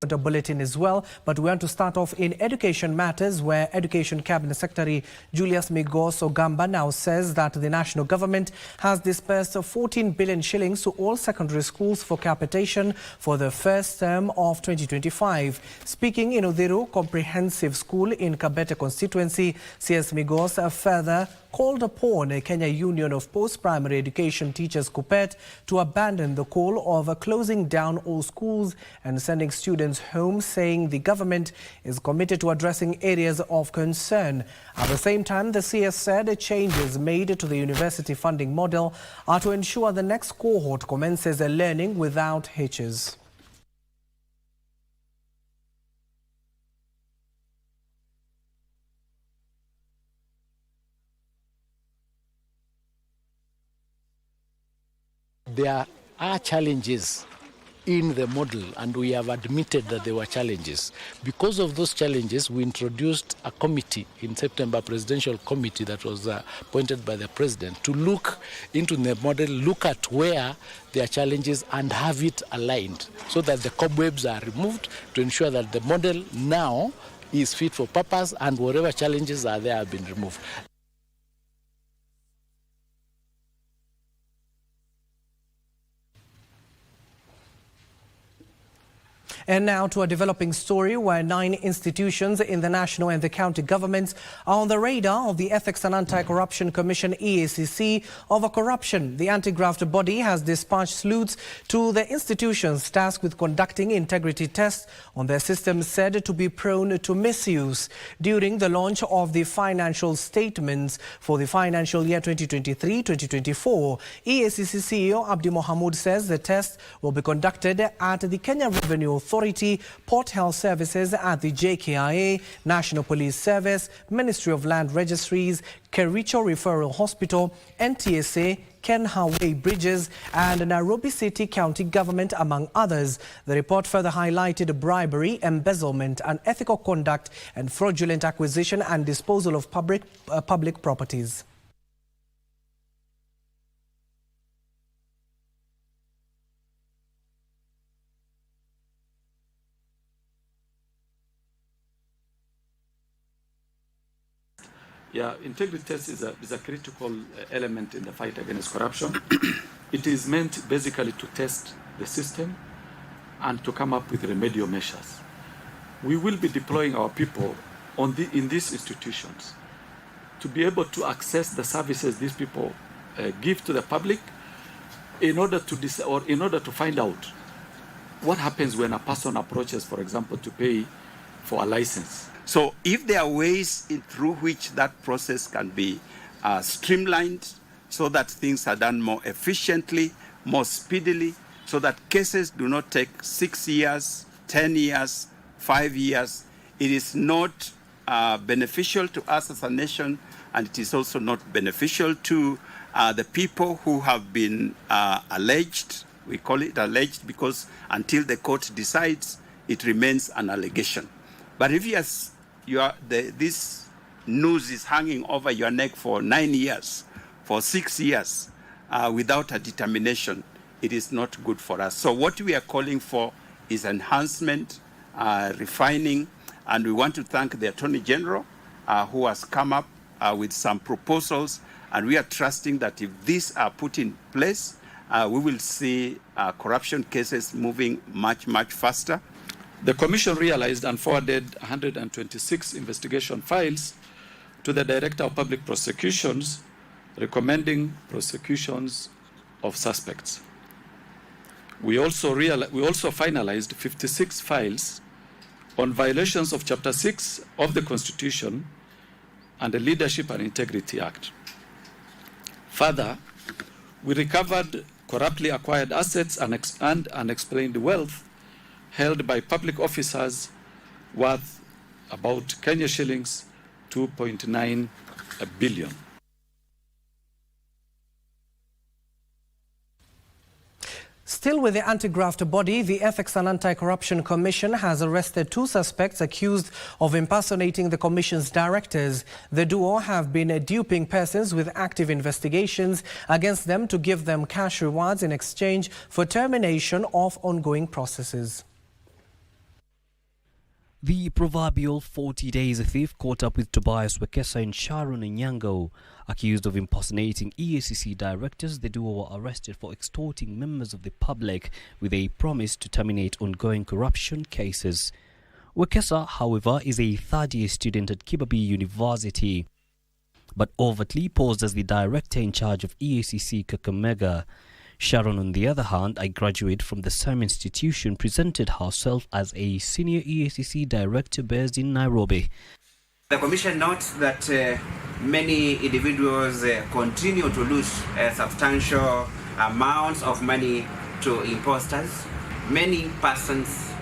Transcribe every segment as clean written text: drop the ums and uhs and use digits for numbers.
The bulletin as well, but we want to start off in education matters, where Education Cabinet Secretary Julius Migos Ogamba now says that the national government has disbursed 14 billion shillings to all secondary schools for capitation for the first term of 2025. Speaking in Odiru Comprehensive School in Kabete constituency, CS Migos further called upon a Kenya Union of Post-Primary Education Teachers KUPPET to abandon the call of closing down all schools and sending students home, saying the government is committed to addressing areas of concern. At the same time, the CS said changes made to the university funding model are to ensure the next cohort commences learning without hitches. There are challenges in the model, and we have admitted that there were challenges. Because of those challenges, we introduced a committee in September, a presidential committee that was appointed by the president to look into the model, look at where there are challenges and have it aligned so that the cobwebs are removed to ensure that the model now is fit for purpose and whatever challenges are there have been removed. And now to a developing story where 9 institutions in the national and the county governments are on the radar of the Ethics and Anti-Corruption Commission (EACC) over corruption. The anti-graft body has dispatched sleuths to the institutions tasked with conducting integrity tests on their systems said to be prone to misuse. During the launch of the financial statements for the financial year 2023-2024, EACC CEO Abdi Mohamud says the test will be conducted at the Kenya Revenue Authority, Port Health Services at the JKIA, National Police Service, Ministry of Land Registries, Kericho Referral Hospital, NTSA, Ken Highway Bridges and Nairobi City County Government, among others. The report further highlighted bribery, embezzlement, unethical conduct and fraudulent acquisition and disposal of public properties. Yeah, integrity test is a critical element in the fight against corruption. It is meant basically to test the system and to come up with remedial measures. We will be deploying our people in these institutions to be able to access the services these people give to the public in order to find out what happens when a person approaches, for example, to pay for a license. So if there are ways through which that process can be streamlined so that things are done more efficiently, more speedily, so that cases do not take 6 years, 10 years, 5 years, it is not beneficial to us as a nation, and it is also not beneficial to the people who have been alleged. We call it alleged because until the court decides, it remains an allegation. But if this noose is hanging over your neck for 9 years, for 6 years, without a determination, it is not good for us. So what we are calling for is enhancement, refining, and we want to thank the Attorney General who has come up with some proposals, and we are trusting that if these are put in place, we will see corruption cases moving much, much faster. The Commission realized and forwarded 126 investigation files to the Director of Public Prosecutions, recommending prosecutions of suspects. We also finalized 56 files on violations of Chapter 6 of the Constitution and the Leadership and Integrity Act. Further, we recovered corruptly acquired assets and unexplained wealth held by public officers worth about Kenya shillings 2.9 billion. Still with the anti-graft body, the Ethics and Anti-Corruption Commission has arrested 2 suspects accused of impersonating the Commission's directors. The duo have been duping persons with active investigations against them to give them cash rewards in exchange for termination of ongoing processes. The proverbial 40 days a thief caught up with Tobias Wekesa and Sharon Nyanza. Accused of impersonating EACC directors, the duo were arrested for extorting members of the public with a promise to terminate ongoing corruption cases. Wekesa, however, is a third-year student at Kibabii University, but overtly posed as the director in charge of EACC Kakamega. Sharon, on the other hand, a graduate from the same institution, presented herself as a senior EACC director based in Nairobi. The Commission notes that many individuals continue to lose substantial amounts of money to imposters. Many persons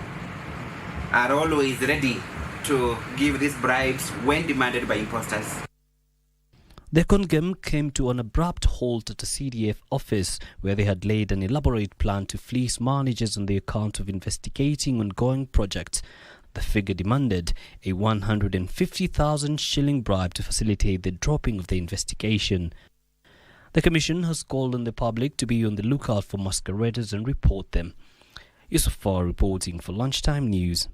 are always ready to give these bribes when demanded by imposters. The congem came to an abrupt halt at a CDF office where they had laid an elaborate plan to fleece managers on the account of investigating ongoing projects. The figure demanded a 150,000 shilling bribe to facilitate the dropping of the investigation. The Commission has called on the public to be on the lookout for masqueraders and report them. Yusufar reporting for Lunchtime News.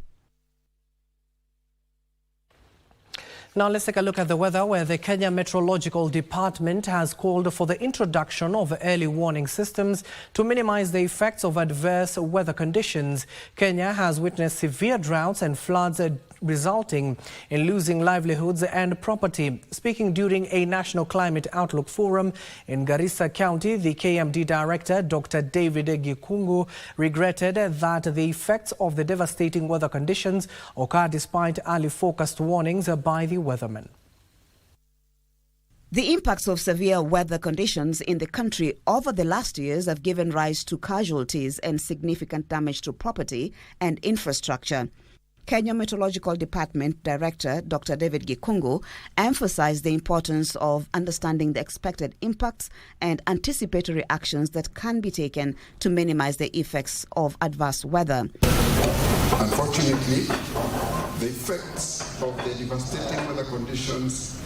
Now let's take a look at the weather, where the Kenya Meteorological Department has called for the introduction of early warning systems to minimize the effects of adverse weather conditions. Kenya has witnessed severe droughts and floods resulting in losing livelihoods and property. Speaking during a National Climate Outlook Forum in Garissa County, the KMD Director, Dr. David Gikungu, regretted that the effects of the devastating weather conditions occur despite early forecast warnings by the weathermen. The impacts of severe weather conditions in the country over the last years have given rise to casualties and significant damage to property and infrastructure. Kenya Meteorological Department Director Dr. David Gikungu emphasized the importance of understanding the expected impacts and anticipatory actions that can be taken to minimize the effects of adverse weather. Unfortunately, the effects of the devastating weather conditions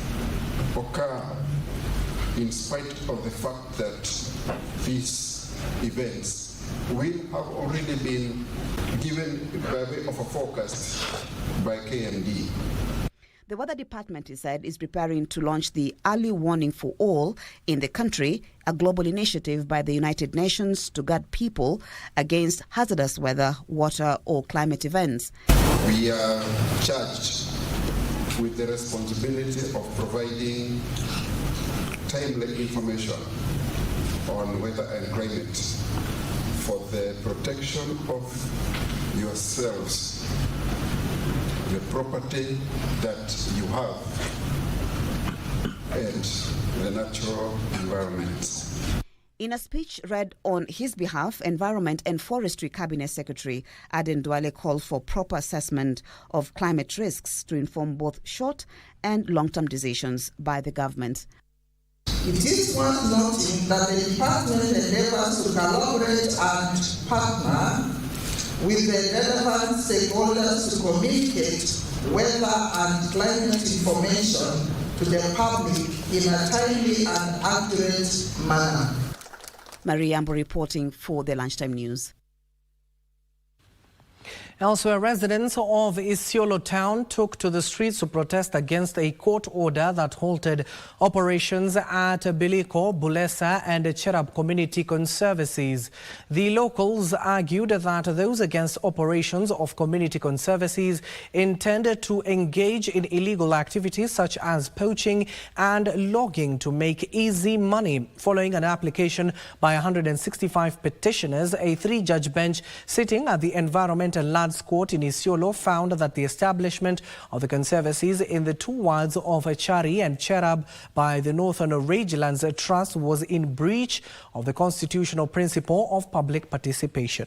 occur in spite of the fact that these events will have already been given by way of a forecast by KMD. The Weather Department, he said, is preparing to launch the Early Warning for All in the country, a global initiative by the United Nations to guard people against hazardous weather, water or climate events. We are charged with the responsibility of providing timely information on weather and climate for the protection of yourselves, the property that you have, and the natural environment. In a speech read on his behalf, Environment and Forestry Cabinet Secretary Aden Duale called for proper assessment of climate risks to inform both short and long-term decisions by the government. It is worth noting that the department endeavors to collaborate and partner with the relevant stakeholders to communicate weather and climate information to the public in a timely and accurate manner. Marie Ambo reporting for the Lunchtime News. Elsewhere, residents of Isiolo town took to the streets to protest against a court order that halted operations at Biliko, Bulesa and Cherab Community Conservancies. The locals argued that those against operations of community conservancies intended to engage in illegal activities such as poaching and logging to make easy money. Following an application by 165 petitioners, a three-judge bench sitting at the Environment and Land Court in Isiolo found that the establishment of the conservancies in the two wards of Chari and Cherab by the Northern Rangelands Trust was in breach of the constitutional principle of public participation.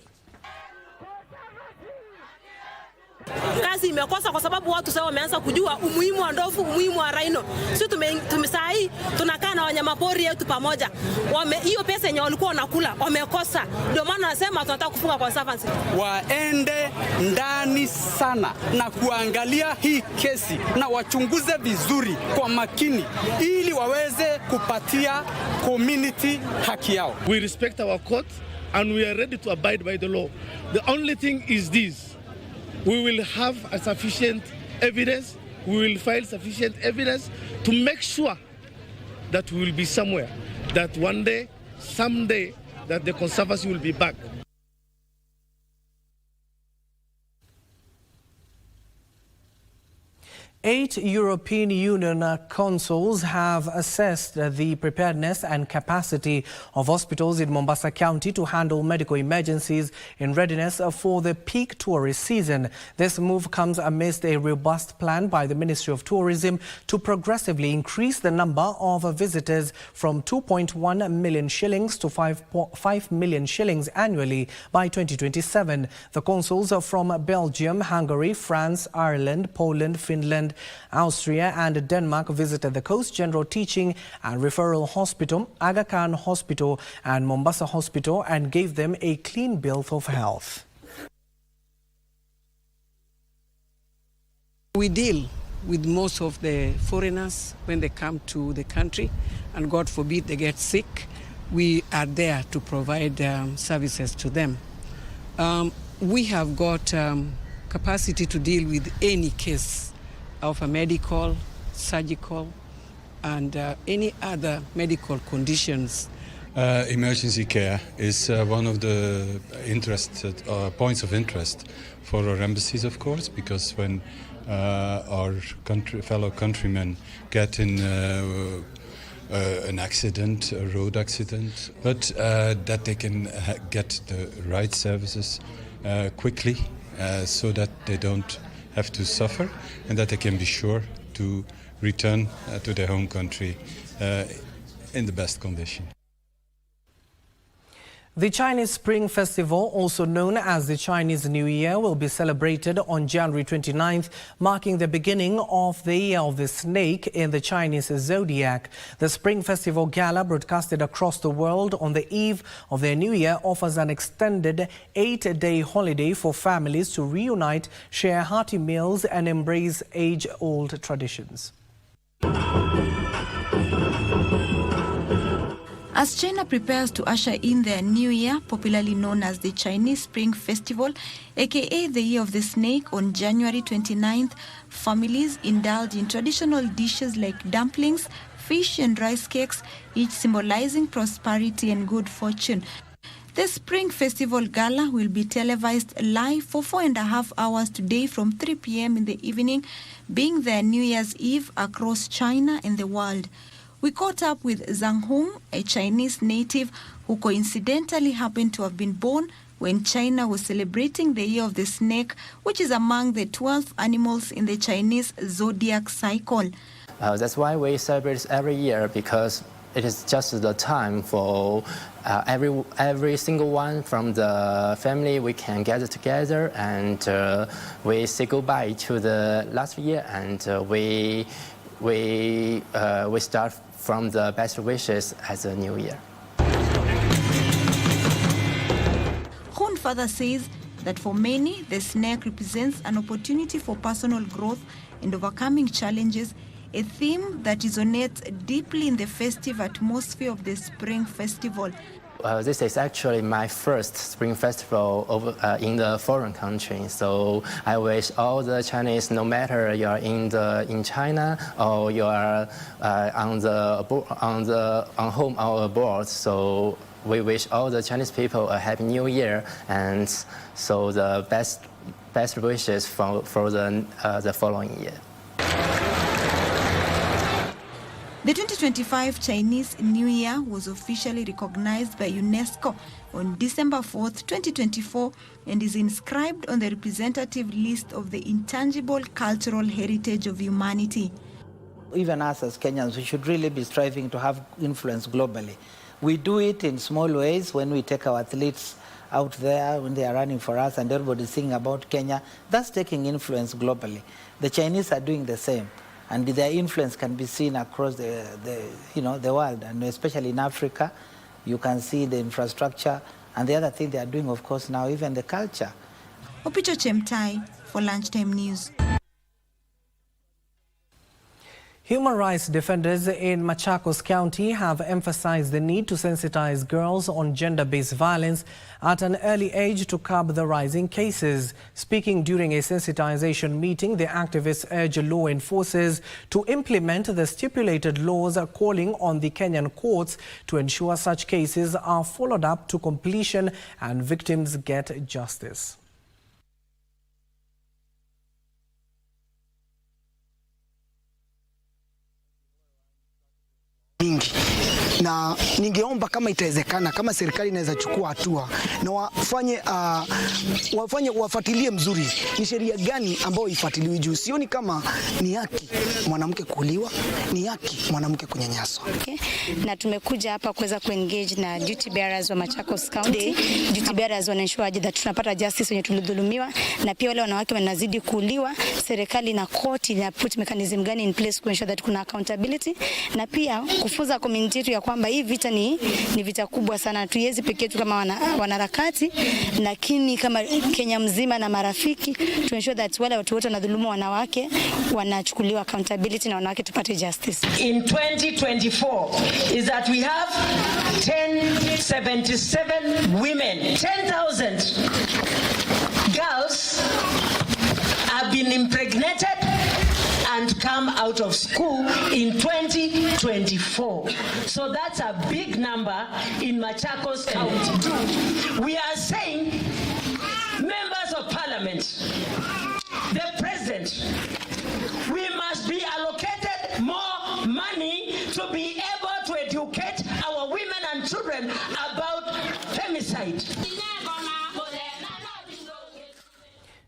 Kazi imekosa kwa sababu watu sasa wameanza kujua umuhimu wa ndovu, umuhimu wa rhino. Sisi tumesai tunakaa na wanyamapori yetu pamoja. Hiyo pesa yenye walikuwa wanakula wamekosa. Ndio maana nasema tunataka kufunga conservancy. Waende ndani sana na kuangalia hii kesi na wachunguze vizuri kwa makini ili waweze kupatia community haki yao. We respect our court and we are ready to abide by the law. The only thing is this. we will have a sufficient evidence, we will file sufficient evidence to make sure that we will be somewhere, that one day, someday, that the Conservancy will be back. 8 European Union consuls have assessed the preparedness and capacity of hospitals in Mombasa County to handle medical emergencies in readiness for the peak tourist season. This move comes amidst a robust plan by the Ministry of Tourism to progressively increase the number of visitors from 2.1 million shillings to 5 million shillings annually by 2027. The consuls are from Belgium, Hungary, France, Ireland, Poland, Finland, Austria and Denmark visited the Coast General Teaching and Referral Hospital, Aga Khan Hospital and Mombasa Hospital and gave them a clean bill of health. We deal with most of the foreigners when they come to the country, and God forbid they get sick. We are there to provide services to them. We have got capacity to deal with any case of a medical, surgical, and any other medical conditions. Emergency care is one of the points of interest for our embassies, of course, because when our fellow countrymen get in an accident, a road accident, but that they can get the right services quickly so that they don't have to suffer and that they can be sure to return to their home country in the best condition. The Chinese Spring Festival, also known as the Chinese New Year, will be celebrated on January 29th, marking the beginning of the Year of the Snake in the Chinese zodiac. The Spring Festival Gala, broadcasted across the world on the eve of their New Year, offers an extended 8-day holiday for families to reunite, share hearty meals and embrace age-old traditions. As China prepares to usher in their New Year, popularly known as the Chinese Spring Festival, aka the Year of the Snake, on January 29th, families indulge in traditional dishes like dumplings, fish and rice cakes, each symbolizing prosperity and good fortune. The Spring Festival Gala will be televised live for 4.5 hours today from 3 p.m. in the evening, being their New Year's Eve across China and the world. We caught up with Zhang Hong, a Chinese native who coincidentally happened to have been born when China was celebrating the Year of the Snake, which is among the 12 animals in the Chinese zodiac cycle. That's why we celebrate every year, because it is just the time for every single one from the family. We can gather together and we say goodbye to the last year, and we start from the best wishes as a new year. Hun further says that for many, the snake represents an opportunity for personal growth and overcoming challenges, a theme that resonates deeply in the festive atmosphere of the Spring Festival. This is actually my first Spring Festival in the foreign country. So I wish all the Chinese, no matter you are in China or you are on home or abroad, so we wish all the Chinese people a happy New Year, and so the best wishes for the following year. The 2025 Chinese New Year was officially recognized by UNESCO on December 4th, 2024, and is inscribed on the representative list of the intangible cultural heritage of humanity. Even us as Kenyans, we should really be striving to have influence globally. We do it in small ways when we take our athletes out there, when they are running for us and everybody's singing about Kenya. That's taking influence globally. The Chinese are doing the same, and their influence can be seen across the world, and especially in Africa. You can see the infrastructure, and the other thing they are doing, of course, now, even the culture. Opicho Chemtai for Lunchtime News. Human rights defenders in Machakos County have emphasized the need to sensitize girls on gender-based violence at an early age to curb the rising cases. Speaking during a sensitization meeting, the activists urge law enforcers to implement the stipulated laws, calling on the Kenyan courts to ensure such cases are followed up to completion and victims get justice. Na ningeomba kama itawezekana, kama serikali inaweza chukua hatua na wafuatilie mzuri ni sheria gani ambayo ifuatiliwe juu. Sioni kama ni haki mwanamke kuuliwa, ni haki mwanamke kunyanyaswa. Na tumekuja hapa kuweza kuengage na duty bearers wa Machakos County. Duty bearers wanaensure that tunapata justice wenye tulidhulumiwa, na pia wale wanawake wanazidi kuuliwa, serikali na court ina put mechanism gani in place to ensure that kuna accountability, na pia kufunza community yetu ya kwamba hii vita ni vita kubwa sana. Tuiwezi pekee yetu kama wanaharakati, lakini kama Kenya mzima na marafiki to ensure that wale watu wote wanadhulumu wanawake wanachukuliwa accountability na wanawake tupate justice. In 2024 is that we have 1077 women, 10,000 girls have been impregnated and come out of school in 2024. So that's a big number in Machakos County. We are saying, members of parliament, the president, we must be allocated more money to be able to educate our women and children about femicide.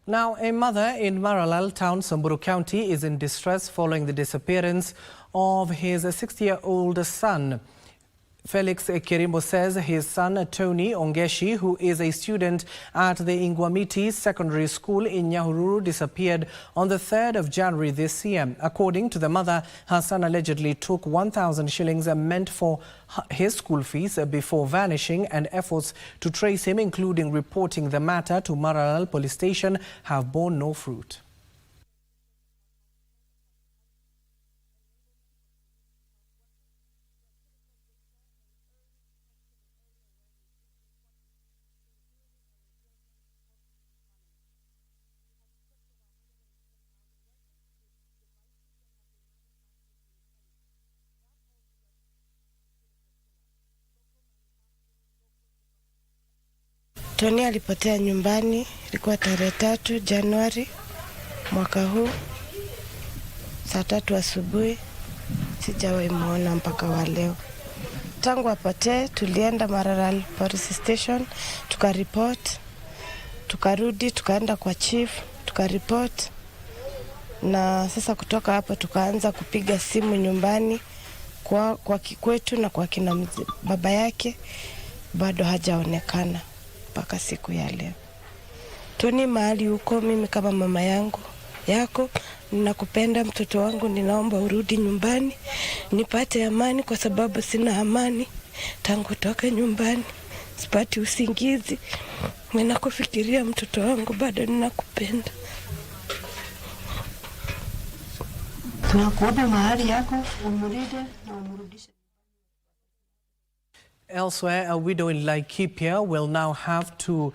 Now, a mother in Maralal town, Samburu County, is in distress following the disappearance of his 60-year-old son. Felix Kirimbo says his son, Tony Ongeshi, who is a student at the Ingwamiti Secondary School in Nyahururu, disappeared on the 3rd of January this year. According to the mother, her son allegedly took 1,000 shillings meant for his school fees before vanishing, and efforts to trace him, including reporting the matter to Maralal Police Station, have borne no fruit. Tony alipotea nyumbani, ilikuwa tarehe 3 Januari mwaka huu, saa 3 asubuhi. Sijawahi muona mpaka wa leo. Tangu apotee, tulienda Maralal Police Station, tukaripoti, tukarudi, tukaenda kwa chief, tukaripoti. Na sasa kutoka hapo tukaanza kupiga simu nyumbani kwa kikwetu na kwa kina baba yake, bado hajaonekana mpaka siku ya leo. Tony, mahali uko, mimi kama mama yako ninakupenda mtoto wangu, ninaomba urudi nyumbani nipate amani, kwa sababu sina amani tangu toka nyumbani, sipati usingizi. Ninakufikiria mtoto wangu, bado ninakupenda. Tunakuomba mahali yako umuride na umurudishe. Elsewhere, a widow in Laikipia will now have to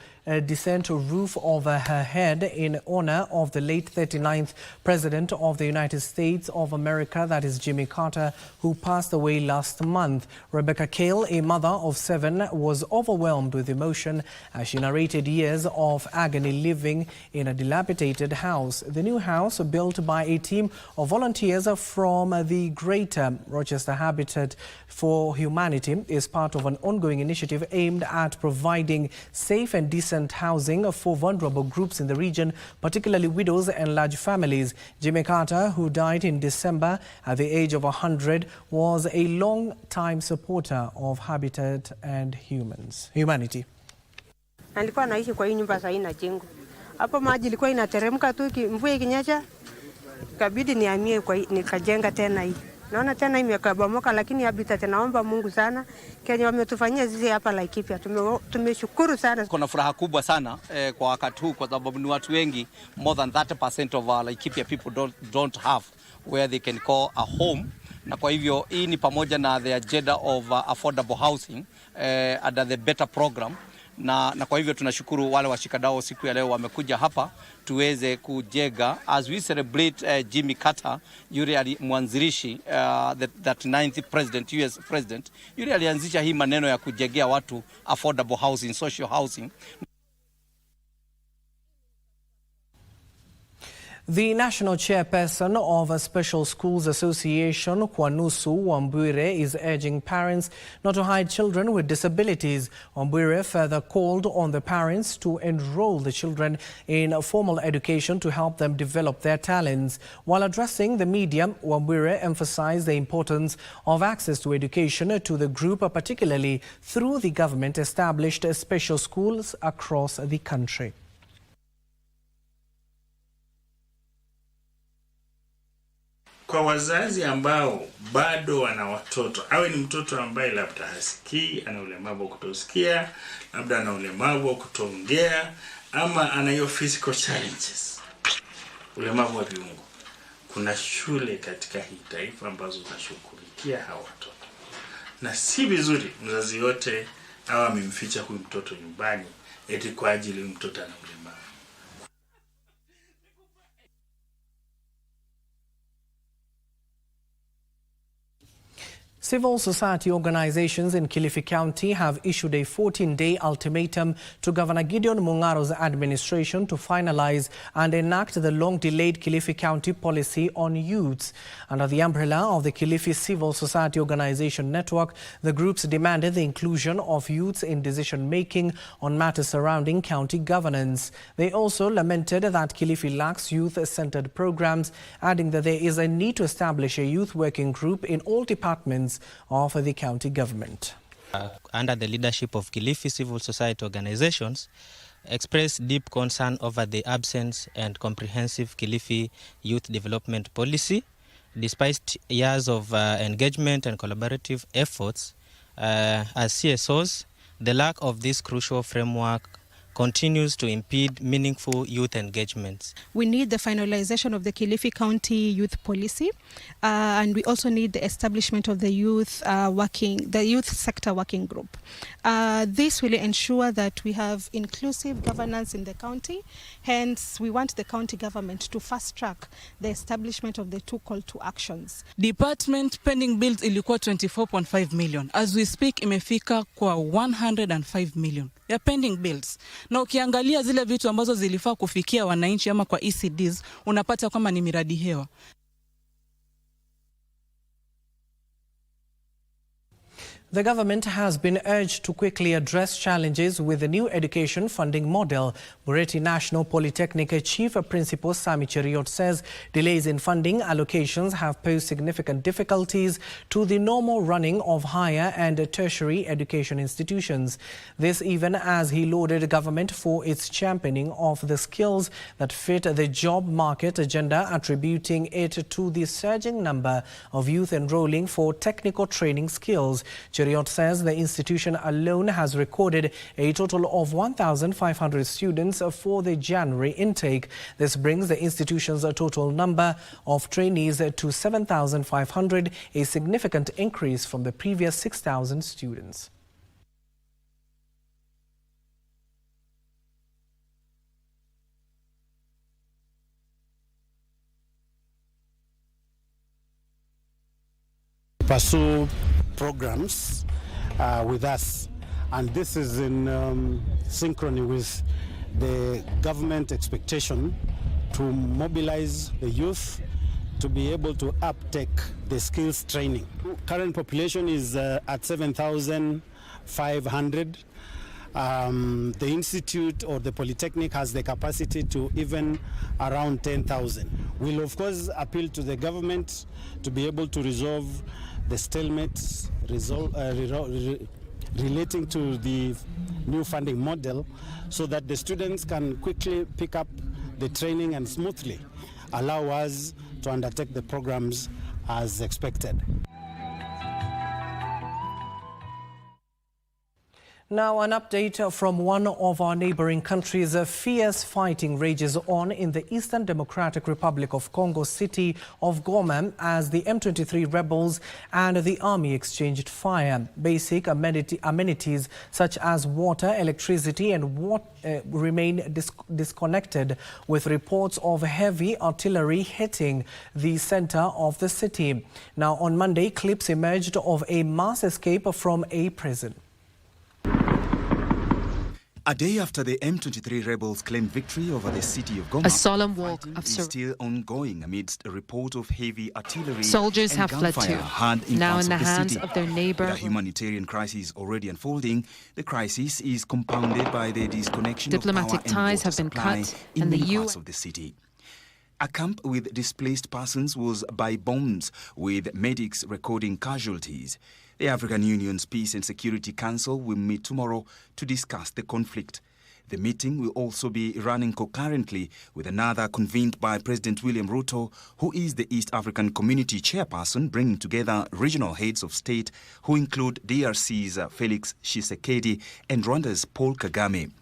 descend to a roof over her head in honor of the late 39th President of the United States of America, that is Jimmy Carter, who passed away last month. Rebecca Cale, a mother of 7, was overwhelmed with emotion as she narrated years of agony living in a dilapidated house. The new house, built by a team of volunteers from the Greater Rochester Habitat for Humanity, is part of an ongoing initiative aimed at providing safe and decent housing for vulnerable groups in the region, particularly widows and large families. Jimmy Carter, who died in December at the age of 100, was a long-time supporter of Habitat and Humanity. Alikuwa anaishi kwa hii nyumba sasa ina jengo. Hapo maji ilikuwa inateremka tu, mvua ikinyesha ikabidi nihamie nikajenga tena hii. Naona tena imekabomoka, lakini Habitat, naomba Mungu sana Kenya wametufanyia sisi hapa Laikipia. Tumeshukuru sana. Kuna furaha kubwa sana kwa wakati huu, kwa sababu ni watu wengi, more than 30% of our Laikipia people don't have where they can call a home. Na kwa hivyo hii ni pamoja na the agenda of affordable housing under the better program. Na kwa hivyo tunashukuru wale washikadau siku ya leo wamekuja hapa tuweze kujenga as we celebrate Jimmy Carter, yule mwanzilishi that 9th president, US president, yule alianzisha hii maneno ya kujengea watu affordable housing, social housing. The national chairperson of a Special Schools Association, Kwanusu Wambure, is urging parents not to hide children with disabilities. Wambure further called on the parents to enroll the children in formal education to help them develop their talents. While addressing the media, Wambure emphasized the importance of access to education to the group, particularly through the government-established special schools across the country. Kwa wazazi ambao bado wana watoto, awe ni mtoto ambaye labda hasikii, ana ulemavu wa kutosikia, labda ana ulemavu wa kutoongea, ama ana hiyo physical challenges, ulemavu wa viungo. Kuna shule katika hii taifa ambazo zinashughulikia hawa watoto. Na si vizuri mzazi yote awe amemficha huyu mtoto nyumbani eti kwa ajili huyu mtoto ana ulemavu. Civil society organizations in Kilifi County have issued a 14-day ultimatum to Governor Gideon Mungaro's administration to finalize and enact the long-delayed Kilifi County policy on youths. Under the umbrella of the Kilifi Civil Society Organization Network, the groups demanded the inclusion of youths in decision-making on matters surrounding county governance. They also lamented that Kilifi lacks youth-centered programs, adding that there is a need to establish a youth working group in all departments of the county government. Under the leadership of Kilifi civil society organizations, expressed deep concern over the absence and comprehensive Kilifi youth development policy. Despite years of engagement and collaborative efforts as CSOs, the lack of this crucial framework continues to impede meaningful youth engagements. We need the finalization of the Kilifi County youth policy, and we also need the establishment of the youth sector working group. This will ensure that we have inclusive governance in the county. Hence, we want the county government to fast track the establishment of the two call to actions. Department pending bills ilikuwa 24.5 million. As we speak, imefika kwa 105 million. Ya pending bills. Na ukiangalia zile vitu ambazo zilifaa kufikia wananchi ama kwa ECDs, unapata kwamba ni miradi hewa. The government has been urged to quickly address challenges with the new education funding model. Bureti National Polytechnic Chief Principal Sami Cheriot says delays in funding allocations have posed significant difficulties to the normal running of higher and tertiary education institutions. This even as he lauded government for its championing of the skills that fit the job market agenda, attributing it to the surging number of youth enrolling for technical training skills. Cheriot says the institution alone has recorded a total of 1,500 students for the January intake. This brings the institution's total number of trainees to 7,500, a significant increase from the previous 6,000 students. Pursue programs with us, and this is in synchrony with the government expectation to mobilize the youth to be able to uptake the skills training. Current population is at 7,500. The institute or the polytechnic has the capacity to even around 10,000. We'll of course appeal to the government to be able to resolve the stalemates relating to the new funding model so that the students can quickly pick up the training and smoothly allow us to undertake the programs as expected. Now, an update from one of our neighboring countries. Fierce fighting rages on in the Eastern Democratic Republic of Congo city of Goma as the M23 rebels and the army exchanged fire. Basic amenities such as water, electricity and remain disconnected, with reports of heavy artillery hitting the center of the city. Now, on Monday, clips emerged of a mass escape from a prison. A day after the M23 rebels claimed victory over the city of Goma, a solemn walk of is still ongoing amidst a report of heavy artillery. Soldiers and have fled too, now in the hands of their neighbor. With a humanitarian crisis already unfolding, the crisis is compounded by the disconnection Diplomatic of power ties and have been supply cut, in and the many UN parts of the city. A camp with displaced persons was by bombs, with medics recording casualties. The African Union's Peace and Security Council will meet tomorrow to discuss the conflict. The meeting will also be running concurrently with another convened by President William Ruto, who is the East African Community chairperson, bringing together regional heads of state who include DRC's Felix Tshisekedi and Rwanda's Paul Kagame.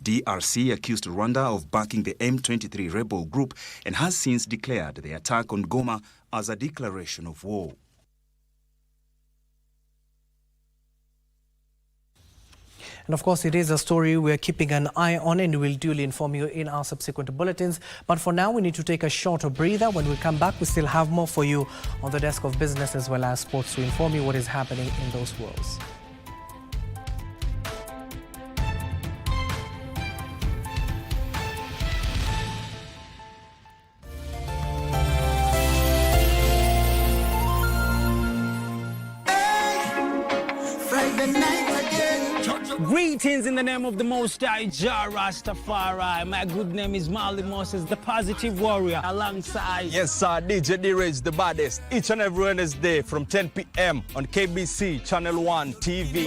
DRC accused Rwanda of backing the M23 rebel group and has since declared the attack on Goma as a declaration of war. And of course, it is a story we're keeping an eye on and we'll duly inform you in our subsequent bulletins. But for now, we need to take a shorter breather. When we come back, we still have more for you on the desk of business as well as sports to inform you what is happening in those worlds. Greetings in the name of the Most High, Jah Rastafari. My good name is Marley Moses, the positive warrior, alongside... Yes, sir, DJ D-Rage, the baddest. Each and every Wednesday from 10 p.m. on KBC Channel 1 TV.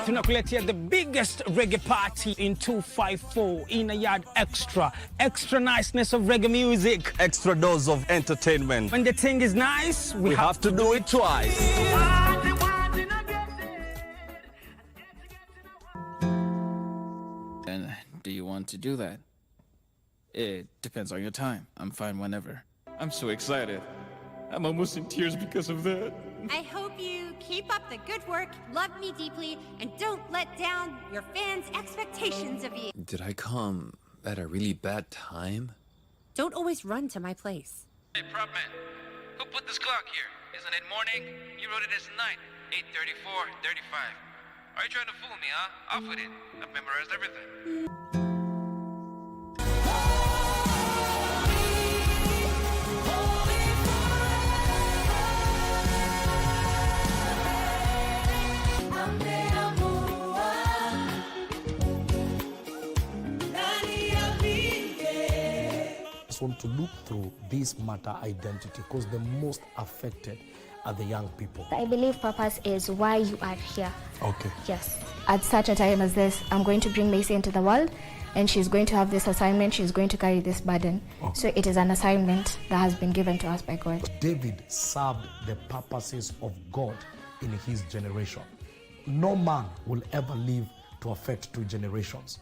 Tunakuletea the biggest reggae party in 254 in a yard extra. Extra niceness of reggae music. Extra dose of entertainment. When the thing is nice, we have to do it twice. And do you want to do that? It depends on your time. I'm fine whenever. I'm so excited. I'm almost in tears because of that. I hope you keep up the good work, love me deeply, and don't let down your fans' expectations of you. Did I come at a really bad time? Don't always run to my place. Hey, prop man, who put this clock here? Isn't it morning? You wrote it as night. 8:34, 35. Are you trying to fool me, huh? Off with it. I've memorized everything. Want to look through this matter identity because the most affected are the young people. I believe purpose is why you are here. Okay. Yes. At such a time as this, I'm going to bring Macy into the world and she's going to have this assignment, she's going to carry this burden. Okay. So it is an assignment that has been given to us by God. David served the purposes of God in his generation. No man will ever live to affect 2 generations.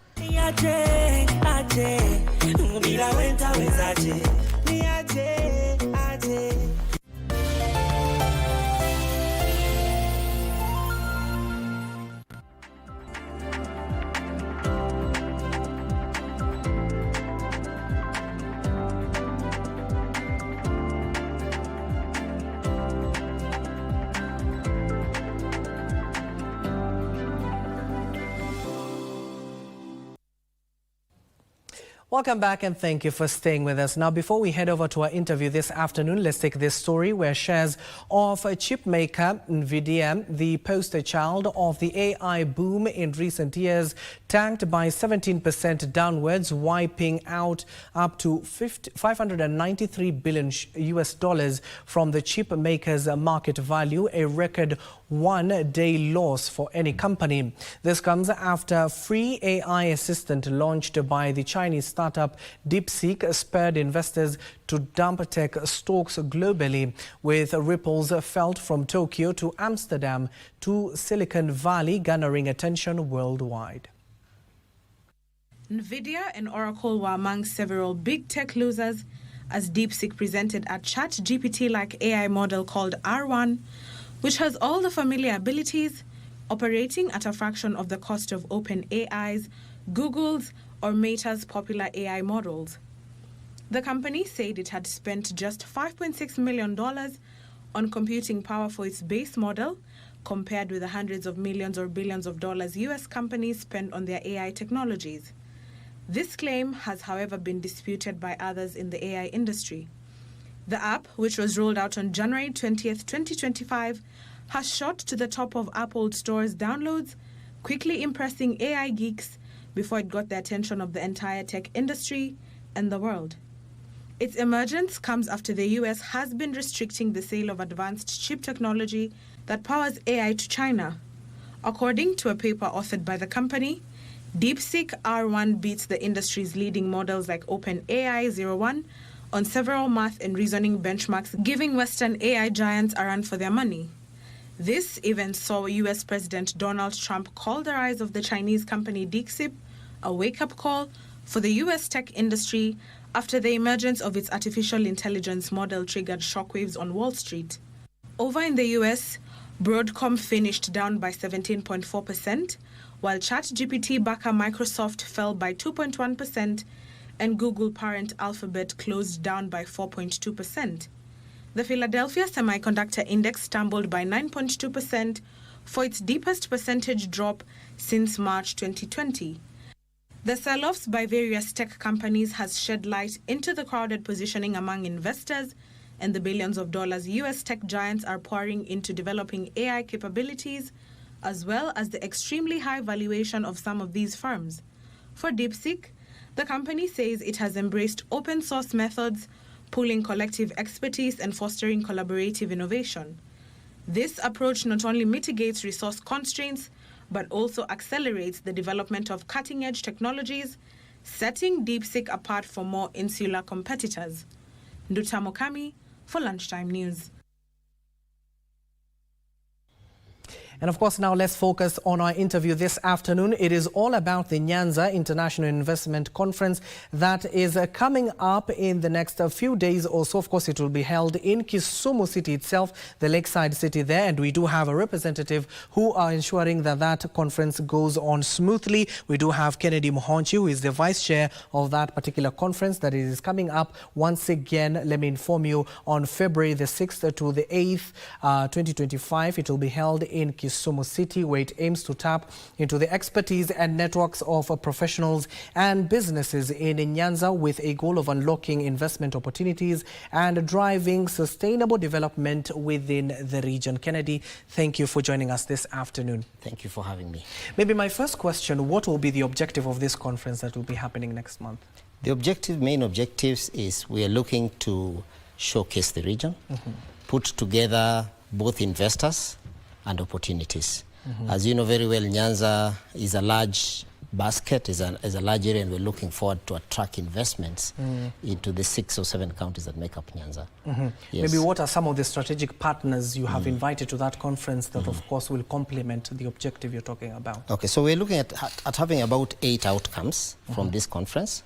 Welcome back and thank you for staying with us. Now, before we head over to our interview this afternoon, let's take this story where shares of chip maker NVIDIA, the poster child of the AI boom in recent years, tanked by 17% downwards, wiping out up to $593 billion US from the chip maker's market value, a record one-day loss for any company. This comes after free AI assistant launched by the Chinese startup DeepSeek spurred investors to dump tech stocks globally, with ripples felt from Tokyo to Amsterdam to Silicon Valley, garnering attention worldwide. Nvidia and Oracle were among several big tech losers as DeepSeek presented a ChatGPT-like AI model called R1, which has all the familiar abilities, operating at a fraction of the cost of OpenAI's, Google's, or Meta's popular AI models. The company said it had spent just $5.6 million on computing power for its base model, compared with the hundreds of millions or billions of dollars US companies spend on their AI technologies. This claim has, however, been disputed by others in the AI industry. The app, which was rolled out on January 20th, 2025, has shot to the top of Apple Store's downloads, quickly impressing AI geeks before it got the attention of the entire tech industry and the world. Its emergence comes after the US has been restricting the sale of advanced chip technology that powers AI to China. According to a paper authored by the company, DeepSeek R1 beats the industry's leading models like OpenAI 01 on several math and reasoning benchmarks, giving Western AI giants a run for their money. This even saw US President Donald Trump call the rise of the Chinese company DeepSeek a wake-up call for the US tech industry after the emergence of its artificial intelligence model triggered shockwaves on Wall Street. Over in the US, Broadcom finished down by 17.4%, while ChatGPT backer Microsoft fell by 2.1%, and Google parent Alphabet closed down by 4.2%. The Philadelphia Semiconductor Index stumbled by 9.2% for its deepest percentage drop since March 2020. The sell-offs by various tech companies has shed light into the crowded positioning among investors and the billions of dollars US tech giants are pouring into developing AI capabilities, as well as the extremely high valuation of some of these firms. For DeepSeek, the company says it has embraced open source methods, pooling collective expertise and fostering collaborative innovation. This approach not only mitigates resource constraints, but also accelerates the development of cutting-edge technologies, setting DeepSeek apart from more insular competitors. Nduta Mokami for Lunchtime News. And of course, now let's focus on our interview this afternoon. It is all about the Nyanza International Investment Conference that is coming up in the next few days or so. Of course, it will be held in Kisumu City itself, the lakeside city there. And we do have a representative who are ensuring that that conference goes on smoothly. We do have Kennedy Muhonchi, who is the vice chair of that particular conference that is coming up once again. Let me inform you, on February the 6th to the 8th, 2025, it will be held in Kisumu City, where it aims to tap into the expertise and networks of professionals and businesses in Nyanza with a goal of unlocking investment opportunities and driving sustainable development within the region. Kennedy, thank you for joining us this afternoon. Thank you for having me. Maybe my first question, what will be the objective of this conference that will be happening next month? The main objectives is we are looking to showcase the region, put together both investors and opportunities. As you know very well, Nyanza is a large basket, is a large area, and we're looking forward to attract investments into the 6 or 7 counties that make up Nyanza. Yes. Maybe what are some of the strategic partners you have invited to that conference that of course will complement the objective you're talking about? Okay, so we're looking at having about 8 outcomes from this conference.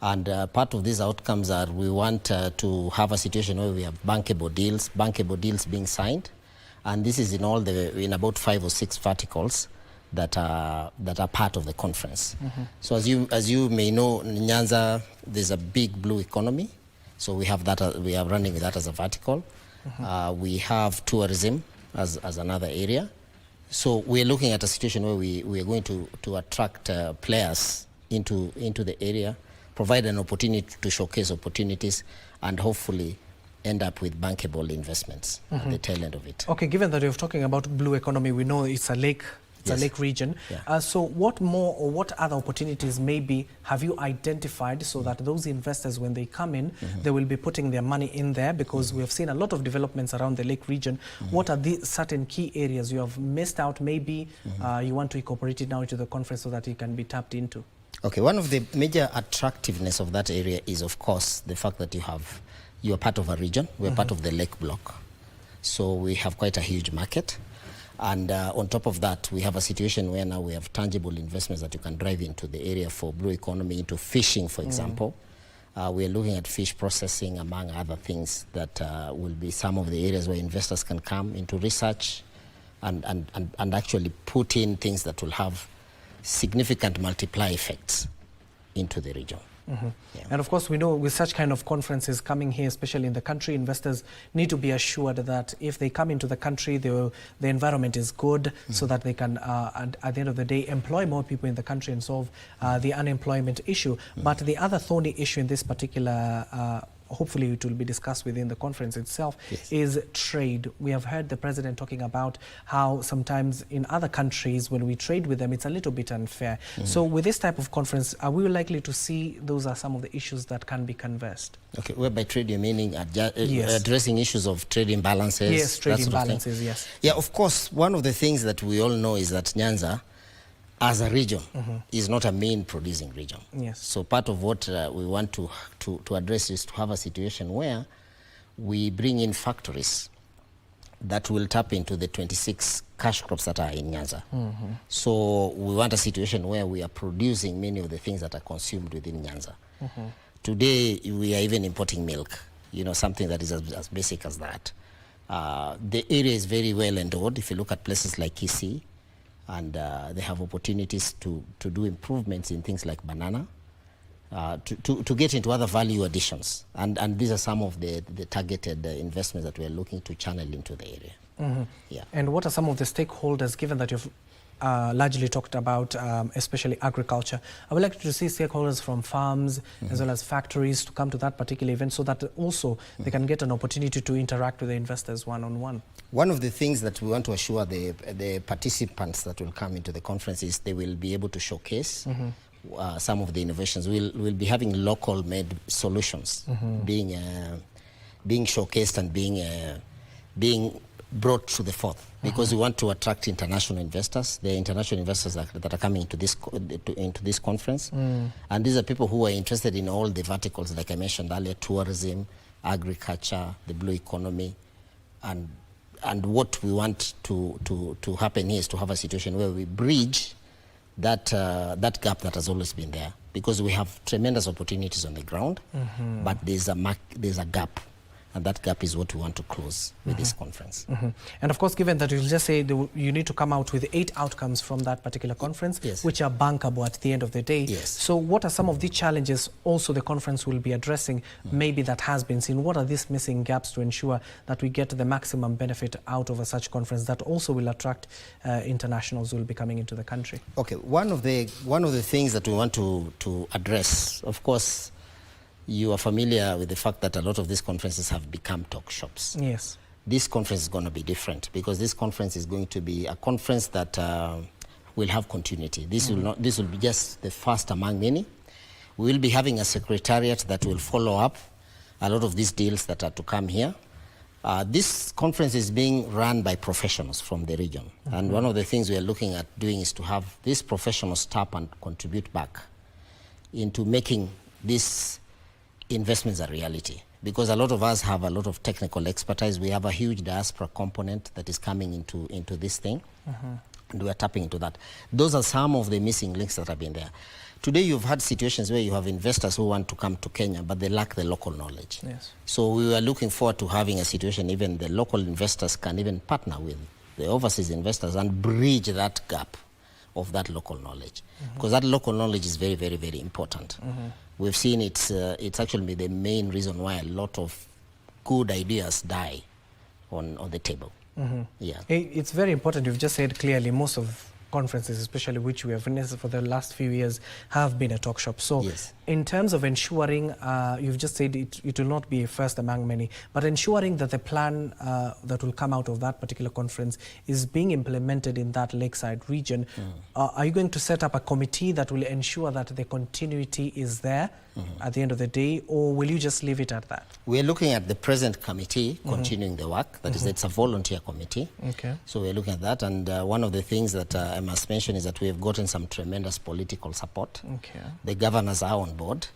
And part of these outcomes are we want to have a situation where we have bankable deals being signed. And this is in about 5 or 6 verticals that are part of the conference. So as you may know, in Nyanza there's a big blue economy. So we have that. We are running with that as a vertical. We have tourism as another area. So we're looking at a situation where we are going to attract players into the area, provide an opportunity to showcase opportunities, and hopefully end up with bankable investments at the tail end of it. Okay, given that you're talking about blue economy, we know it's a lake. It's a lake region. So what more or what other opportunities maybe have you identified so that those investors, when they come in, they will be putting their money in there? Because we have seen a lot of developments around the lake region. What are the certain key areas you have missed out maybe you want to incorporate it now into the conference so that it can be tapped into? Okay, one of the major attractiveness of that area is, of course, the fact that you are part of a region. We're part of the Lake Block. So we have quite a huge market. And on top of that, we have a situation where now we have tangible investments that you can drive into the area for blue economy, into fishing, for example. We are looking at fish processing, among other things, that will be some of the areas where investors can come into research and actually put in things that will have significant multiply effects into the region. And of course, we know with such kind of conferences coming here, especially in the country, investors need to be assured that if they come into the country, the environment is good, so that they can, at the end of the day, employ more people in the country and solve the unemployment issue. But the other thorny issue in this particular hopefully it will be discussed within the conference itself, is trade. We have heard the president talking about how sometimes in other countries when we trade with them it's a little bit unfair. So with this type of conference, are we likely to see those are some of the issues that can be conversed? Okay, well, by trade you're meaning addressing issues of trade imbalances? Yes, trade imbalances, yes. Yeah, of course, one of the things that we all know is that Nyanza, as a region, is not a main producing region. Yes. So part of what we want to address is to have a situation where we bring in factories that will tap into the 26 cash crops that are in Nyanza. So we want a situation where we are producing many of the things that are consumed within Nyanza. Today, we are even importing milk, you know, something that is as basic as that. The area is very well endowed. If you look at places like Kilifi, and they have opportunities to do improvements in things like banana, to get into other value additions. And these are some of the targeted investments that we are looking to channel into the area. Yeah. And what are some of the stakeholders, given that you've largely talked about especially agriculture? I would like to see stakeholders from farms as well as factories to come to that particular event so that also they can get an opportunity to interact with the investors one-on-one. One of the things that we want to assure the participants that will come into the conference is they will be able to showcase some of the innovations. We'll be having local-made solutions being showcased and being brought to the forth, because we want to attract international investors. There are international investors that are coming into this conference, and these are people who are interested in all the verticals, like I mentioned earlier: tourism, agriculture, the blue economy, and what we want to happen here is to have a situation where we bridge that gap that has always been there, because we have tremendous opportunities on the ground, but there's a gap. And that gap is what we want to close with this conference. And of course, given that you just say you need to come out with 8 outcomes from that particular conference, which are bankable at the end of the day. So what are some of the challenges also the conference will be addressing, maybe that has been seen? What are these missing gaps to ensure that we get the maximum benefit out of such conference that also will attract internationals who will be coming into the country? Okay, one of the things that we want to address, of course, you are familiar with the fact that a lot of these conferences have become talk shops. Yes. This conference is going to be different, because this conference is going to be a conference that will have continuity. This will be just the first among many. We will be having a secretariat that will follow up a lot of these deals that are to come here. This conference is being run by professionals from the region. And one of the things we are looking at doing is to have these professionals step and contribute back into making this investments are reality, because a lot of us have a lot of technical expertise. We have a huge diaspora component that is coming into this thing, and we are tapping into that. Those are some of the missing links that have been there. Today you've had situations where you have investors who want to come to Kenya, but they lack the local knowledge. Yes. So we are looking forward to having a situation even the local investors can even partner with the overseas investors and bridge that gap of that local knowledge, because that local knowledge is very, very, very important. We've seen it's actually the main reason why a lot of good ideas die on the table. Yeah. It's very important. You've just said clearly most of conferences, especially which we have witnessed for the last few years, have been a talk shop. So in terms of ensuring, you've just said it will not be a first among many, but ensuring that the plan that will come out of that particular conference is being implemented in that lakeside region. Are you going to set up a committee that will ensure that the continuity is there at the end of the day, or will you just leave it at that? We're looking at the present committee continuing the work. That is, it's a volunteer committee. Okay. So we're looking at that, and one of the things that I must mention is that we have gotten some tremendous political support. Okay. The governors are on board,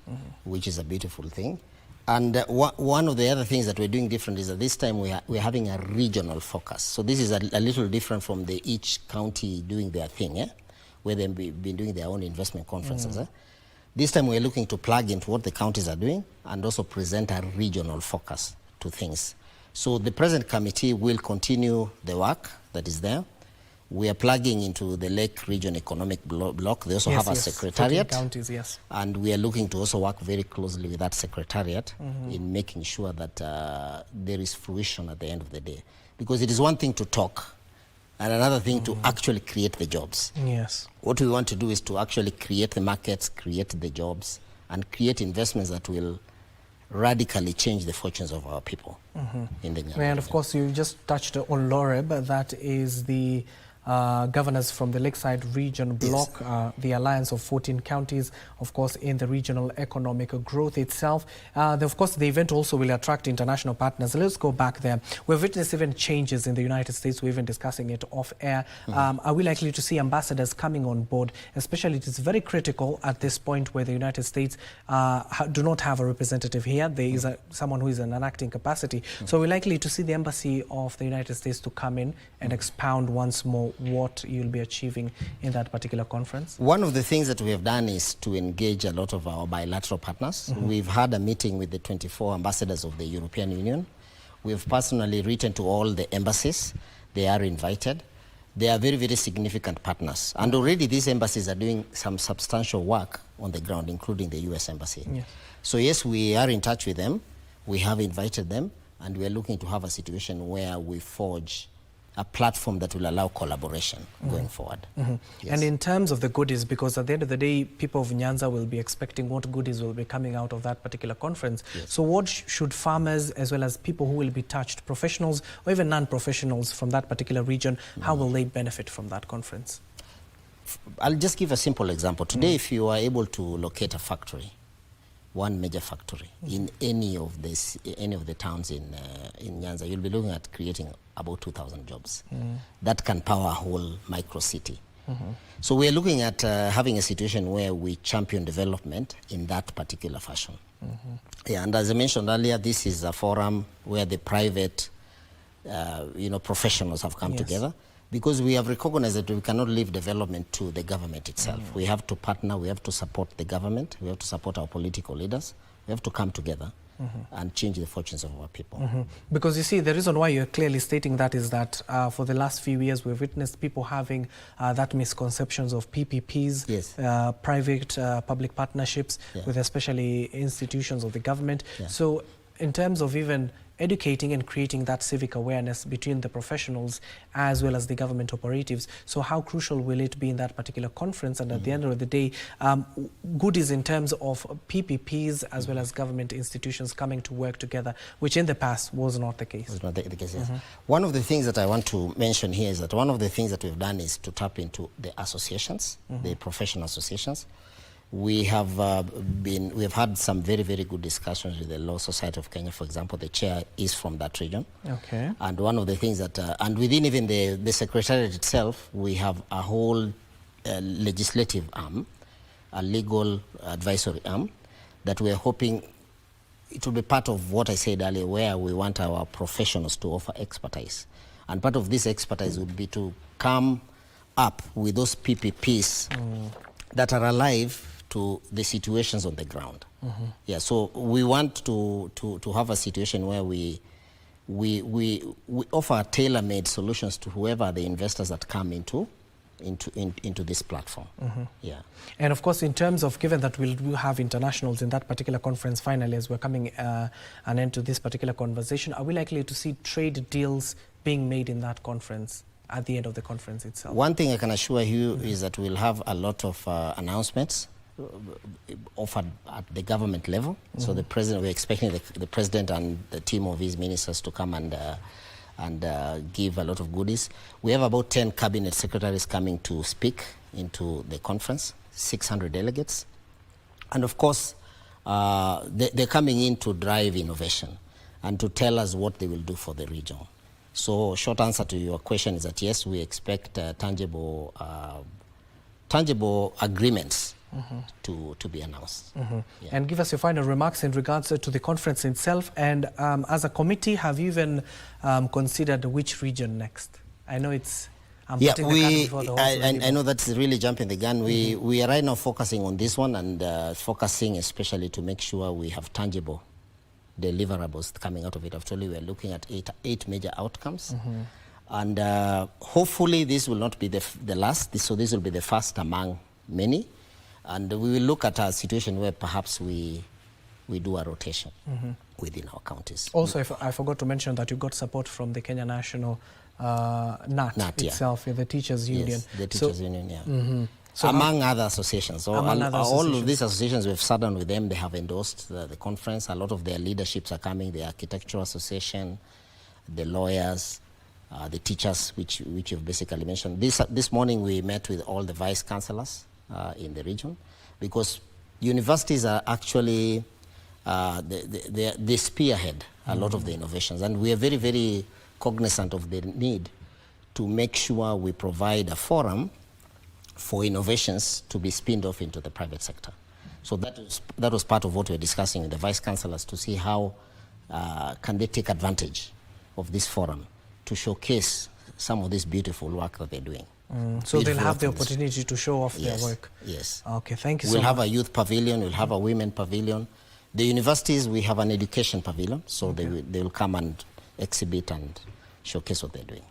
which is a beautiful thing. And one of the other things that we're doing different is that this time we're having a regional focus. So this is a little different from each county doing their thing, where they've been doing their own investment conferences. This time we're looking to plug into what the counties are doing and also present a regional focus to things. So the present committee will continue the work that is there. We are plugging into the Lake Region Economic Block. They also have a secretariat. 14 counties, yes. And we are looking to also work very closely with that secretariat in making sure that there is fruition at the end of the day. Because it is one thing to talk and another thing to actually create the jobs. Yes. What we want to do is to actually create the markets, create the jobs, and create investments that will radically change the fortunes of our people in the Nyanza. And of course, you just touched on LOREB, that is the governors from the Lakeside Region Bloc, the alliance of 14 counties, of course, in the regional economic growth itself. Of course, the event also will attract international partners. Let's go back there. We've witnessed even changes in the United States. We're even discussing it off air. Are we likely to see ambassadors coming on board? Especially, it is very critical at this point where the United States do not have a representative here. There is someone who is in an acting capacity. So we're likely to see the embassy of the United States to come in and expound once more what you'll be achieving in that particular conference? One of the things that we have done is to engage a lot of our bilateral partners. We've had a meeting with the 24 ambassadors of the European Union. We've personally written to all the embassies. They are invited. They are very, very significant partners. And already these embassies are doing some substantial work on the ground, including the US Embassy. Yes. So yes, we are in touch with them. We have invited them, and we are looking to have a situation where we forge a platform that will allow collaboration going forward. Yes. And in terms of the goodies, because at the end of the day, people of Nyanza will be expecting what goodies will be coming out of that particular conference. Yes. So what should farmers, as well as people who will be touched, professionals or even non-professionals from that particular region, how will they benefit from that conference? I'll just give a simple example. Today, if you are able to locate a factory, one major factory in any of the towns in Nyanza, you'll be looking at creating about 2,000 jobs. That can power a whole micro city. So we're looking at having a situation where we champion development in that particular fashion. Yeah, and as I mentioned earlier, this is a forum where the private professionals have come together, because we have recognized that we cannot leave development to the government itself. We have to partner, we have to support the government, we have to support our political leaders, we have to come together and change the fortunes of our people. Because you see, the reason why you're clearly stating that is that for the last few years, we've witnessed people having that misconceptions of PPPs, private-public partnerships with especially institutions of the government. So in terms of even educating and creating that civic awareness between the professionals as well as the government operatives. So how crucial will it be in that particular conference? And at the end of the day, goodies in terms of PPPs as well as government institutions coming to work together, which in the past was not the case. Was not the case, yes. One of the things that I want to mention here is that one of the things that we've done is to tap into the associations, the professional associations. We have had some very, very good discussions with the Law Society of Kenya. For example, the chair is from that region. Okay. And one of the things that, and within even the secretariat itself, we have a whole legislative arm, a legal advisory arm, that we are hoping it will be part of what I said earlier, where we want our professionals to offer expertise. And part of this expertise would be to come up with those PPPs that are alive to the situations on the ground. Yeah, so we want to have a situation where we offer tailor-made solutions to whoever the investors that come into this platform. Yeah. And of course, in terms of, given that we'll have internationals in that particular conference finally, as we're coming an end to this particular conversation, are we likely to see trade deals being made in that conference at the end of the conference itself? One thing I can assure you is that we'll have a lot of announcements offered at the government level. So the president, we're expecting the president and the team of his ministers to come and give a lot of goodies. We have about 10 cabinet secretaries coming to speak into the conference, 600 delegates. And of course, they're coming in to drive innovation and to tell us what they will do for the region. So short answer to your question is that yes, we expect tangible agreements to be announced. Yeah. And give us your final remarks in regards to the conference itself. And as a committee, have you even considered which region next? I know it's... I know that's really jumping the gun. We are right now focusing on this one and focusing especially to make sure we have tangible deliverables coming out of it. I've told you we are looking at eight major outcomes. And hopefully this will not be the last, so this will be the first among many. And we will look at a situation where perhaps we do a rotation within our counties. Also, I forgot to mention that you got support from the Kenya National NAT itself, the Teachers Union. Yes, the Teachers Union, yeah. So among other associations. So all of these associations, we've sat down with them, they have endorsed the conference. A lot of their leaderships are coming, the Architectural Association, the lawyers, the teachers, which you've basically mentioned. This morning we met with all the vice chancellors in the region, because universities are actually, they spearhead a lot of the innovations, and we are very, very cognizant of the need to make sure we provide a forum for innovations to be spinned off into the private sector. So that was part of what we're discussing with the vice chancellors, to see how can they take advantage of this forum to showcase some of this beautiful work that they're doing. So they'll have the opportunity to show off their work. Yes. Okay, thank you so much. We'll have a youth pavilion, we'll have a women pavilion. The universities, we have an education pavilion, so they will come and exhibit and showcase what they're doing.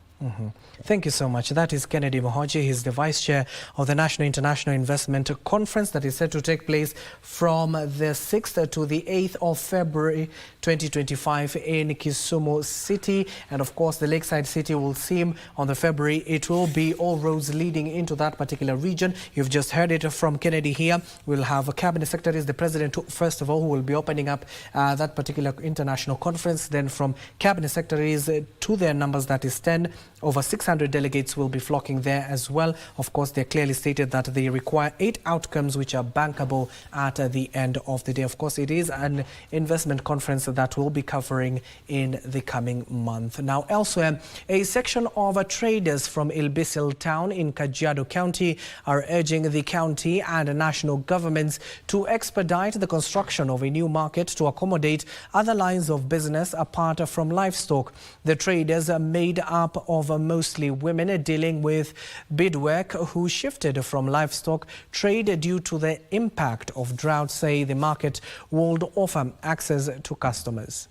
Thank you so much. That is Kennedy Mohoji. He's the Vice Chair of the National International Investment Conference that is set to take place from the 6th to the 8th of February 2025 in Kisumu City. And of course, the Lakeside City will seem on the February. It will be all roads leading into that particular region. You've just heard it from Kennedy here. We'll have Cabinet Secretaries, the President, first of all, who will be opening up that particular international conference. Then from Cabinet Secretaries to their numbers, that is 10. Over 600 delegates will be flocking there as well. Of course, they clearly stated that they require 8 outcomes which are bankable at the end of the day. Of course, it is an investment conference that will be covering in the coming month. Now, elsewhere, a section of traders from Ilbisil town in Kajiado County are urging the county and national governments to expedite the construction of a new market to accommodate other lines of business apart from livestock. The traders are made up of mostly women dealing with beadwork who shifted from livestock trade due to the impact of drought, say the market would offer access to customers.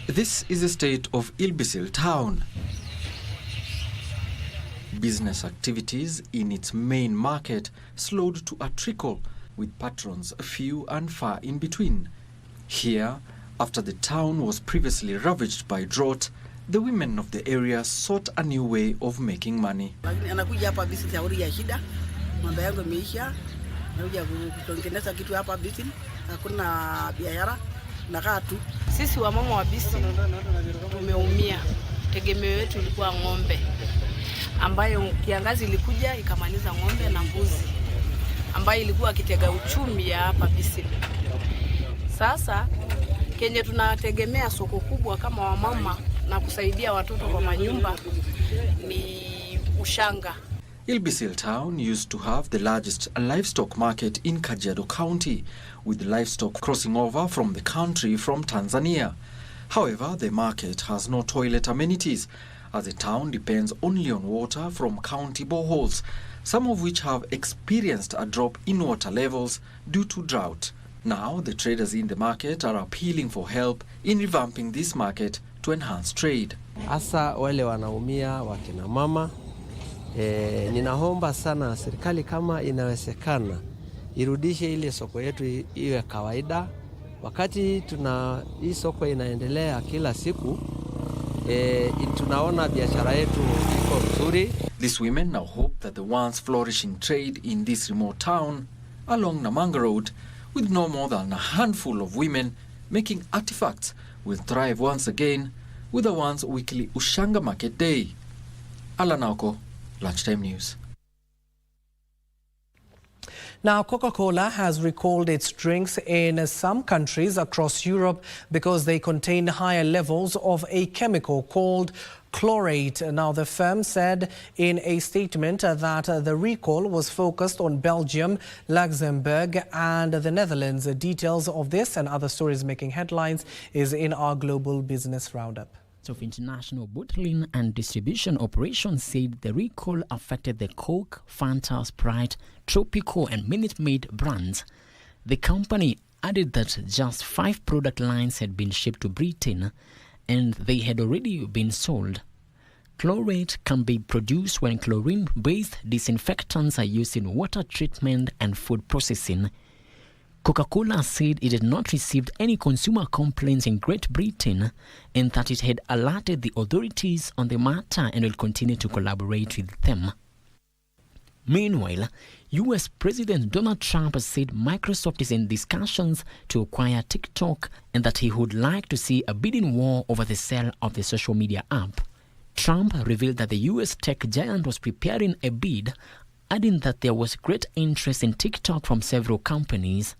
This is the state of Ilbisil town. Business activities in its main market slowed to a trickle, with patrons few and far in between. Here, after the town was previously ravaged by drought, the women of the area sought a new way of making money. Sisi wamama wa bisi tumeumia. Tegemeo yetu ilikuwa ng'ombe, ambayo kiangazi ilikuja ikamaliza ng'ombe na mbuzi, ambayo ilikuwa kitega uchumi ya hapa bisi. Sasa Kenya tunategemea soko kubwa kama wamama na kusaidia watoto kwa manyumba ni ushanga. Ilbisil town used to have the largest livestock market in Kajiado County, with livestock crossing over from the country from Tanzania. However, the market has no toilet amenities, as the town depends only on water from county boreholes, some of which have experienced a drop in water levels due to drought. Now, the traders in the market are appealing for help in revamping this market to enhance trade. Asa wale wanaumia wakina mama, ninaomba sana serikali kama inawezekana irudishe ile soko yetu iwe kawaida. Wakati hii soko inaendelea kila siku, tunaona biashara yetu iko nzuri. These women now hope that the once flourishing trade in this remote town along Namanga Road, with no more than a handful of women making artifacts, will thrive once again with the once weekly Ushanga Market Day. Alanako, Lunchtime News. Now, Coca-Cola has recalled its drinks in some countries across Europe because they contain higher levels of a chemical called chlorate. Now, the firm said in a statement that the recall was focused on Belgium, Luxembourg and the Netherlands. Details of this and other stories making headlines is in our Global Business Roundup. Of international bottling and distribution operations said the recall affected the Coke, Fanta, Sprite, Tropico and Minute Maid brands. The company added that just 5 product lines had been shipped to Britain and they had already been sold. Chlorate can be produced when chlorine-based disinfectants are used in water treatment and food processing. Coca-Cola said it had not received any consumer complaints in Great Britain and that it had alerted the authorities on the matter and will continue to collaborate with them. Meanwhile, US President Donald Trump has said Microsoft is in discussions to acquire TikTok and that he would like to see a bidding war over the sale of the social media app. Trump revealed that the US tech giant was preparing a bid, adding that there was great interest in TikTok from several companies.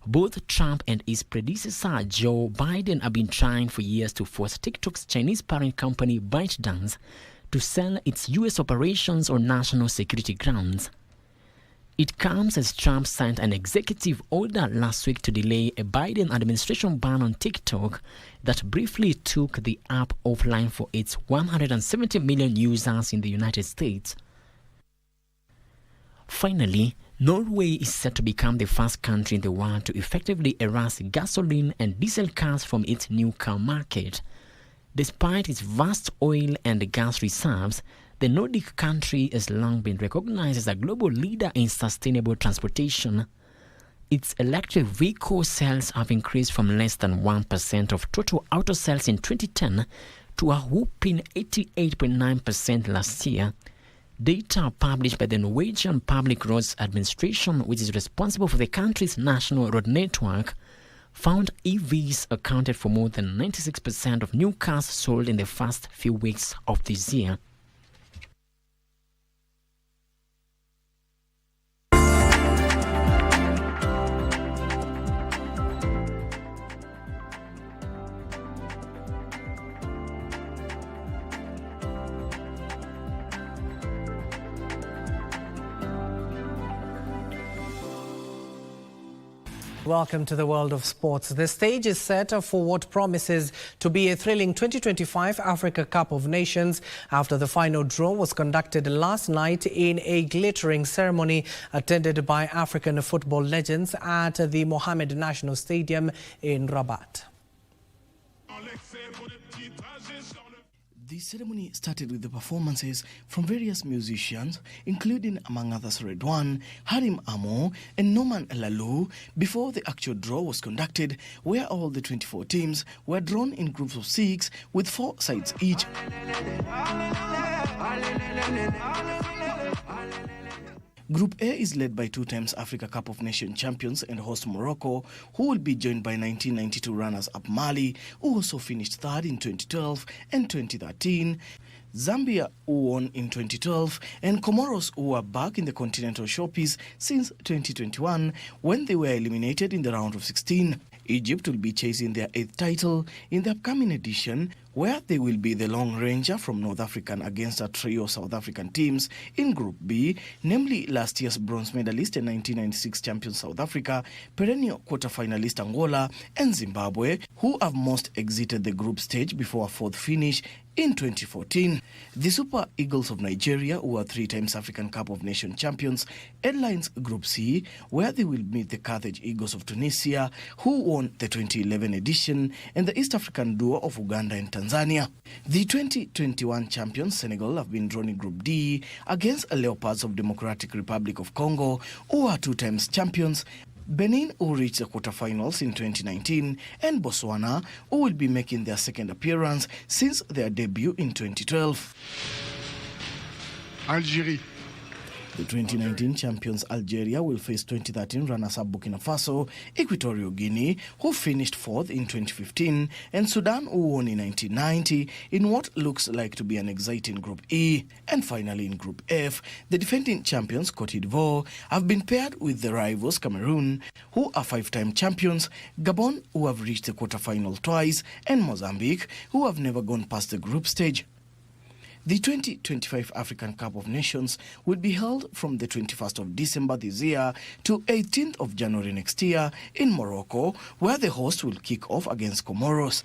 Both Trump and his predecessor Joe Biden have been trying for years to force TikTok's Chinese parent company ByteDance to sell its US operations on national security grounds. It comes as Trump signed an executive order last week to delay a Biden administration ban on TikTok that briefly took the app offline for its 170 million users in the United States. Finally, Norway is set to become the first country in the world to effectively erase gasoline and diesel cars from its new car market. Despite its vast oil and gas reserves, the Nordic country has long been recognized as a global leader in sustainable transportation. Its electric vehicle sales have increased from less than 1% of total auto sales in 2010 to a whopping 88.9% last year. Data published by the Norwegian Public Roads Administration, which is responsible for the country's national road network, found EVs accounted for more than 96% of new cars sold in the first few weeks of this year. Welcome to the world of sports. The stage is set for what promises to be a thrilling 2025 Africa Cup of Nations after the final draw was conducted last night in a glittering ceremony attended by African football legends at the Mohammed National Stadium in Rabat. The ceremony started with the performances from various musicians, including among others Redwan, Harim Amo and Noman Lalu, before the actual draw was conducted, where all the 24 teams were drawn in groups of 6 with 4 sides each. Group A is led by 2 times Africa Cup of Nations champions and host Morocco, who will be joined by 1992 runners-up Mali, who also finished 3rd in 2012 and 2013, Zambia, who won in 2012, and Comoros, who are back in the continental showpiece since 2021 when they were eliminated in the round of 16. Egypt will be chasing their 8th title in the upcoming edition, where they will be the Lone Ranger from North Africa against a trio of South African teams in Group B, namely last year's bronze medalist and 1996 champion South Africa, perennial quarter-finalist Angola, and Zimbabwe, who have most exited the group stage before a 4th finish in 2014. The Super Eagles of Nigeria, who are 3 times African Cup of Nations champions, headlines Group C, where they will meet the Carthage Eagles of Tunisia, who won the 2011 edition, and the East African duo of Uganda and Tanzania. The 2021 champions, Senegal, have been drawn in Group D against Leopards of Democratic Republic of Congo, who are 2 times champions, Benin, who reached the quarterfinals in 2019, and Botswana, who will be making their 2nd appearance since their debut in 2012. Algérie. The 2019 champions Algeria will face 2013 runners-up Burkina Faso, Equatorial Guinea, who finished 4th in 2015, and Sudan, who won in 1990, in what looks like to be an exciting Group E. And finally in Group F, the defending champions Côte d'Ivoire have been paired with the rivals Cameroon, who are 5-time champions, Gabon, who have reached the quarter-final twice, and Mozambique, who have never gone past the group stage. The 2025 African Cup of Nations will be held from the 21st of December this year to 18th of January next year in Morocco, where the host will kick off against Comoros.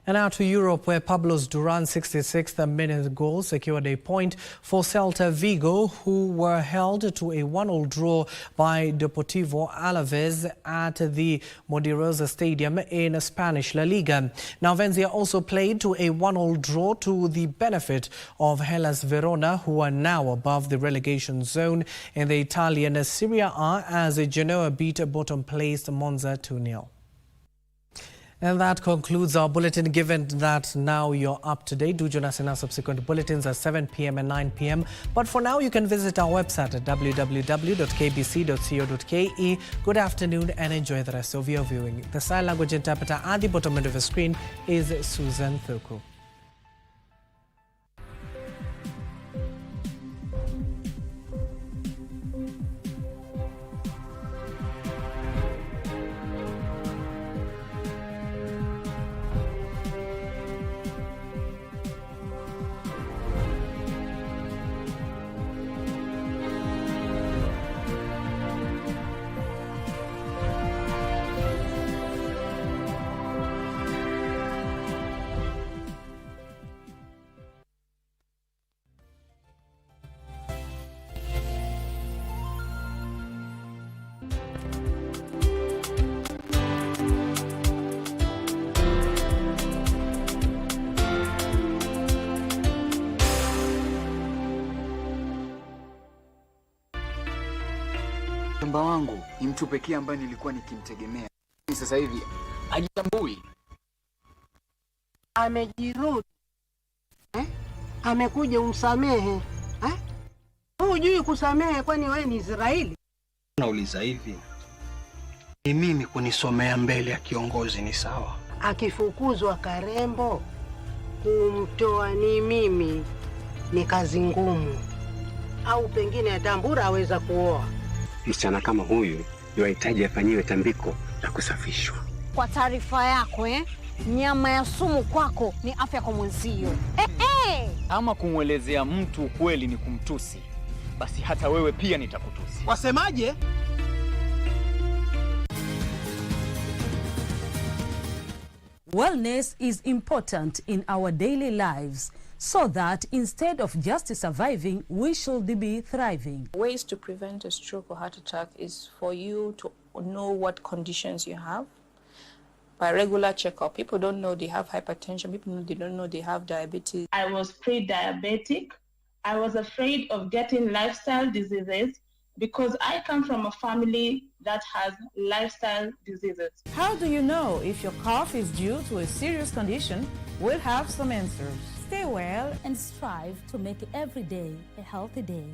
And now to Europe, where Pablo's Duran's 66th minute goal secured a point for Celta Vigo, who were held to a 1-1 draw by Deportivo Alaves at the Modirosa Stadium in Spanish La Liga. Now, Valencia also played to a 1-1 draw to the benefit of Hellas Verona, who are now above the relegation zone in the Italian Serie A, as Genoa beat bottom-placed Monza 2-0. And that concludes our bulletin. Given that now you're up to date, do join us in our subsequent bulletins at 7 p.m. and 9 p.m. But for now, you can visit our website at www.kbc.co.ke. Good afternoon and enjoy the rest of your viewing. The sign language interpreter at the bottom end of the screen is Susan Thuku. Mba wangu ni mtu pekee ambaye nilikuwa nikimtegemea. Sasa hivi hajitambui. Amejirudi. Amekuja umsamehe. Hujui kusamehe kwani wewe ni Israeli? Nauliza hivi. Ni mimi kunisomea mbele ya kiongozi ni sawa? Akifukuzwa Karembo, kumtoa ni mimi ni kazi ngumu. Au pengine atambura aweza kuoa. Msichana kama huyu yahitaji afanyiwe tambiko la kusafishwa. Kwa taarifa yako, nyama ya sumu kwako ni afya kwa mwenzio. Ama kumwelezea mtu ukweli ni kumtusi, basi hata wewe pia nitakutusi. Wasemaje? Wellness is important in our daily lives, so that instead of just surviving, we should be thriving. Ways to prevent a stroke or heart attack is for you to know what conditions you have. By regular checkup, people don't know they have hypertension, they don't know they have diabetes. I was pre-diabetic. I was afraid of getting lifestyle diseases because I come from a family that has lifestyle diseases. How do you know if your cough is due to a serious condition? We'll have some answers. Stay well and strive to make every day a healthy day.